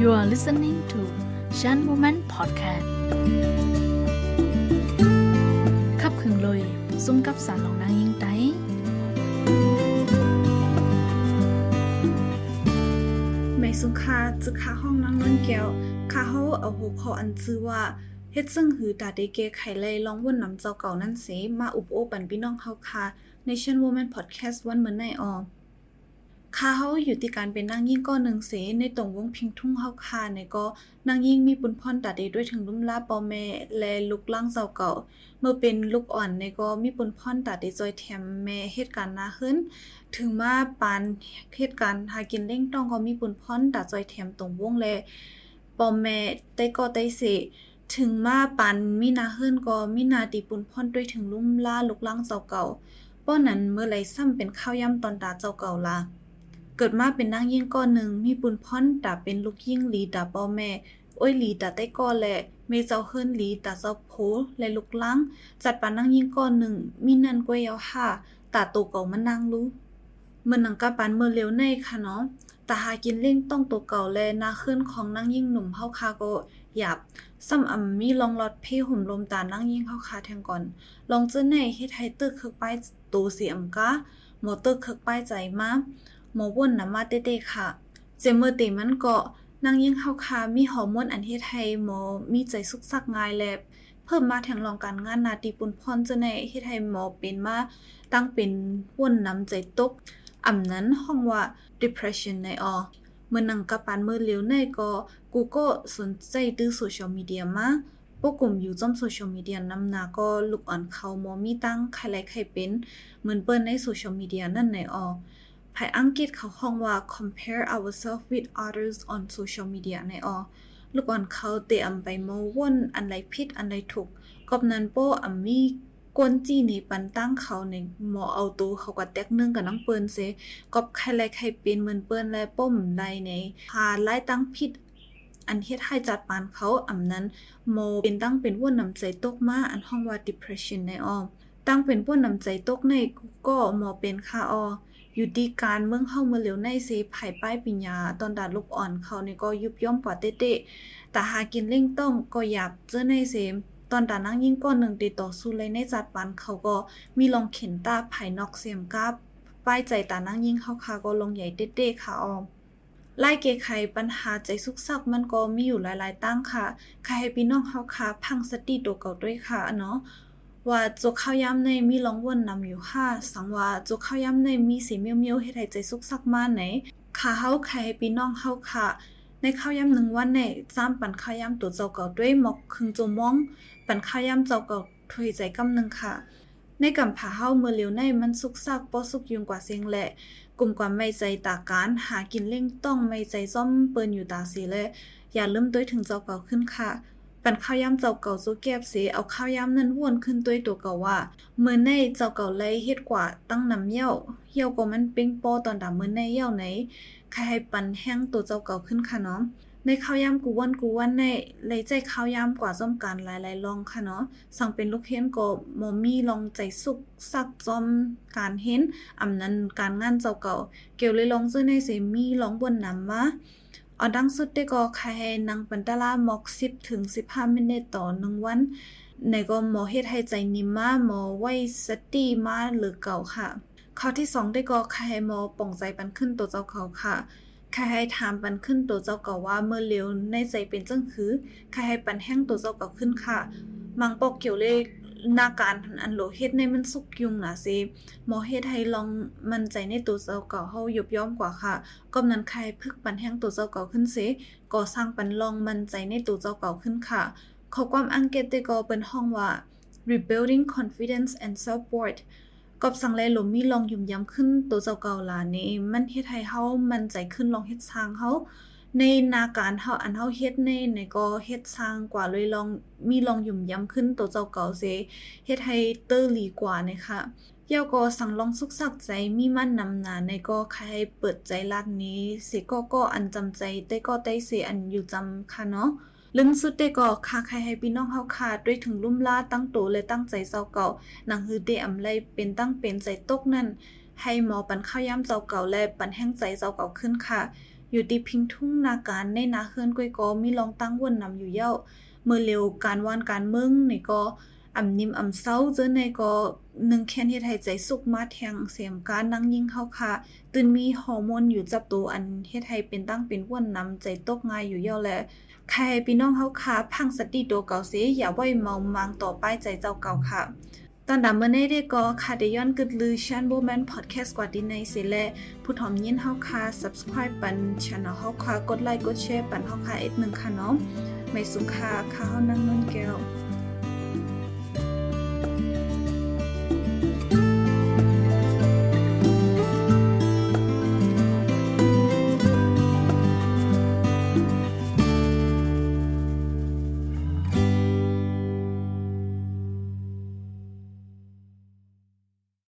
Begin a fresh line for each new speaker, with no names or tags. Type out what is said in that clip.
You are listening to Shan Woman Podcast ขับขึงลอยซุ่มกับสารลองนางยิงไต
ไม่สุขะจึกขาห้องนางนนแก้วข้าเฮาเอาหัวข้ออันชื่อว่าเฮ็ดซึ่งหือตาได้แก้ไขเลยลองวนนำเจ้าเก่านั่นเสมาอุปโอปันพี่น้องเฮาค่ะใน Shan Woman Podcast วันเหมือนในออข้าเฮาอยู่ที่การเป็นนางยิ่งก้อนหนึ่งเสในตรงวงพิงทุ่งเฮาค่ะในก็นางยิ่งมีปุนพรตาได้ด้วยถึงลุ่มลาปอแม่และลูกล่างเจ้าเก่าเมื่อเป็นลูกอ่อนในก็มีปุนพรตาได้จอยแถมแม่เหตุการณ์นาขึ้นถึงมาปานเหตุการณ์หากินเล่งต้องก็มีปุนพรตาจอยแถมตรงวงและปอแม่ได้ก็ได้เสถึงมาปันมีนาเฮิรนก็มีนาตีปุนพ่อนด้วยถึงลุ่มล่าลูกล่างเจ้าเก่าป้อนั้นเมื่อไหร่ซ้ำเป็นข้าวย่ำตอนตาเจ้าเก่าล่ะเกิดมาเป็นนางยิ่งก้อนหนึ่งมีปุนพ่อนตาเป็นลูกยิ่งหลีตาป้อแม่โอ้ยหลีตาใต้ก้อและเมเจ้าเฮิรนหลีตาเจ้าโพและลูกล่างจัดปานนางยิ่งก้อนหนึ่งมีนันกวยาวค่ะตาโตเก่ามันนางรู้เมื่อนังกะปานเมื่อเร็วในค่ะเนาะตาหากินเล่งต้องตัวเก่าและนาขึ้นของนางยิ่งหนุ่มเฮาคาก็หยาบซ้ำมีลองลอดเพ่ห่มลมตานั่งยิ่งเข้าคาแทงก่อนลองเจอในเฮ็ดให้ตึกคึกป้ายตูเสียมกะหมอตึกคึกป้ายใจมาหมอว่นน่ะมาเต้ๆค่ะเจมื้อติมันก็นั่งยิ่งเข้าคามีฮอร์โมนอันเฮ็ดให้หมอมีใจสุกซักง่ายและเพิ่มมาแทงรองการงานนาติปุนพรเจอในเฮ็ดให้หมอเป็นมาตั้งเป็นว่นน้ำใจตกนั้นห้องว่า depression ในอเมื่อนังกะปานมือเลี้ยวในก็กูก็สนใจตื้อโซเชียลมีเดียมาพวกกลุ่มอยู่จ้อมโซเชียลมีเดียนำหน้าก็ลูกอ่อนเขามอมีตั้งใครไลค์ใครเป็นเหมือนเปิ้นในโซเชียลมีเดียนั่นในอภายอังกฤษเขาห้องว่า compare ourselves with others on social media ในอลูกอ่อนเขาเตะไปมอว่นอันใดผิดอันใดถูกกอบนั้นโป้มีกวนจี้นี่ปันตั้งเขาในหมอเอาตัวเขาก็แตกนึงกับน้ำเปิ้นเสกอบใครไลใครเป็นเหมือนเปิ้นและป้มใดในพาไล่ตั้งผิดอันเฮ็ดให้จัดปานเขานั้นโมเป็นตั้งเป็นว่นน้ำใจตกมาอันห้องว่า depression ในตั้งเป็นว่นน้ำใจตกในก็หมอเป็นค่ะอยู่ดีการเมืองเฮาเมื่อเหลียวในเสภายป้ายปิญญาตอนดาลูกอ่อนเขานี่ก็ยุบย่อมกว่าเต้ๆแต่หากินเล่งต้องก็อยากเจอในเสตอนตานั่งยิ่งก้อนหนึ่งติดต่อสู้เลยในจัดปันเขาก็มีลองเข็นตาภายนอกเสียมกาป้ายใจตานั่งยิ่งเข้าคาก็ลงใหญ่เต้ๆค่ะไล่เกไขปัญหาใจสุกซักมันก็มีอยู่หลายๆตั้งค่ะใครให้พี่น้องเฮาค่ะพังสติตัวเก่าด้วยค่ะเนาะว่าจกข้าวย่ำในมีลองวนนำอยู่ค่ะสังว่าจกข้าวย่ำในมีสีเมียวๆเฮ็ดให้ใจสุกซักมาไหนค่ะเฮาใครให้พี่น้องเฮาค่ะในข้าวย่ำ1วันในจ้ำปันข้าวย่ำตัวเจ้าเก่าด้วยหมอกครึ่งโจมองปันข้าวย่ำเจ้าเก่าถวยใจกำนึงค่ะในกำผาเฮาเมื่อเหลียวในมันสุกซักบ่สุกยุงกว่าเสียงแหละกลุ่มความไม่ใจตาการหากินเล่งต้องไม่ใจซ่อมเปิ้นอยู่ตาสีและอย่าลืมด้วยถึงเจ้าเก่าขึ้นค่ะปันข้าวย่ำเจ้าเก่าโซแก็บเสเอาข้าวย่ำนั้นวนขึ้นด้วยตัวเก่าว่าเมื่อในเจ้าเก่าเลยเฮ็ดกว่าตั้งน้ำเหี่ยวก็มันเป้งป้อตอนดาเมื่อในเหี่ยวไหนใครให้ปันแห้งตัวเจ้าเก่าขึ้นค่ะเนาะในข้าวย่ำกูวันในเลยใจข้าวย่ำกว่าซ่อมการหลายๆลองค่ะเนาะสั่งเป็นลูกเห็นก็บ่มีลองใจสุกซักซ่อมการเห็นนั้นการงานเจ้าเก่าเกี่ยวเลยลองซื้อในเสมีลองบนนำมาดังสุดได้ก็ใครให้นางปันตะลาหมอก10ถึง15มินิต่อ1วันในก็หมอเฮ็ดให้ใจนิ่มมาหมอไว้สติมาหรือเก่าค่ะข้อที่2ได้ก็ใครให้หมอป่องใจปันขึ้นตัวเจ้าเขาค่ะใครให้ถามปันขึ้นตัวเจ้าเก่าว่าเมื่อเร็วในใจเป็นจังคือใครให้ปันแห้งตัวเจ้าเก่าขึ้นค่ะมังปอกเกี่ยวเลยนาการอันโหลเฮ็ดในมันสุกยุงน่ะสิหมอเฮ็ดให้ลองมั่นใจในตัวเจ้าเก่าเฮายุบย่อมกว่าค่ะก็นั้นใครพึกปันแห้งตัวเจ้าเก่าขึ้นสิก็สร้างปันลองมั่นใจในตัวเจ้าเก่าขึ้นค่ะข้อความอังกฤษได้ก็เป็นห้องว่า rebuilding confidence and self-worthกอบสังแลหลมมีลองยุ่มย้ำขึ้นตัวเจ้าเก่าล่ะนี่มันเฮ็ดให้เฮามั่นใจขึ้นลองเฮ็ดสร้างเฮาในนาการเฮาอันเฮาเฮ็ดในก็เฮ็ดสร้างกว่าเลยลองมีลองยุ่มย้ำขึ้นตัวเจ้าเก่าเสเฮ็ดให้เตอร์ลีกว่านะคะเย้าก็สั่งลองสุกซักใจมีมั่นนำหน้าในก็ใครให้เปิดใจลาดนี้สิก็อันจำใจแต่ก็ได้เสอันอยู่จำค่ะเนาะลึงสุดได้ก็ค่ะใครให้พี่น้องเฮาค่ะด้วยถึงลุ่มลาตั้งโตและตั้งใจเจ้าเก่าหนังฮือเดอำไลเป็นตั้งเป็นใจตกนั่นให้หมอปันข้าวย่ำเจ้าเก่าและปันแห้งใจเจ้าเก่าขึ้นค่ะ อยู่ที่พิงทุ่งนาการในนาเฮือนก้อยก็มีลองตั้งวนนำอยู่เย้าเมื่อเร็วการวานการเมืองนี่ก็อำนิมอำเศร้าเจอในก็นึงแค้นเฮ็ดให้ใจสุกมาแทงเสียมการนั่งยิงเฮาค่ะตื่นมีฮอร์โมนอยู่จับตัวอันเฮ็ดให้เป็นตั้งเป็นวนนำใจตกง่ายอยู่เย้าแลใครพี่น้องเฮาค่ะพังสติตัวเก่าเสียอย่าไว้เมามางต่อไปใจเจ้าเก่าค่ะตอนดำเมื่อในได้ก็ค่ะได้ย้อนกึดลือชันโบแมนพอดแคสต์กว่าดีในเสและผู้ถ่อมยินเฮาค่ะ subscribe ปัน channel เฮาค่ะกดไลค์กดแชร์ปันเฮาค่ะอีก1ค่ะเนาะไม่สุขค่ะค่ะเฮานั่งนนแก้ว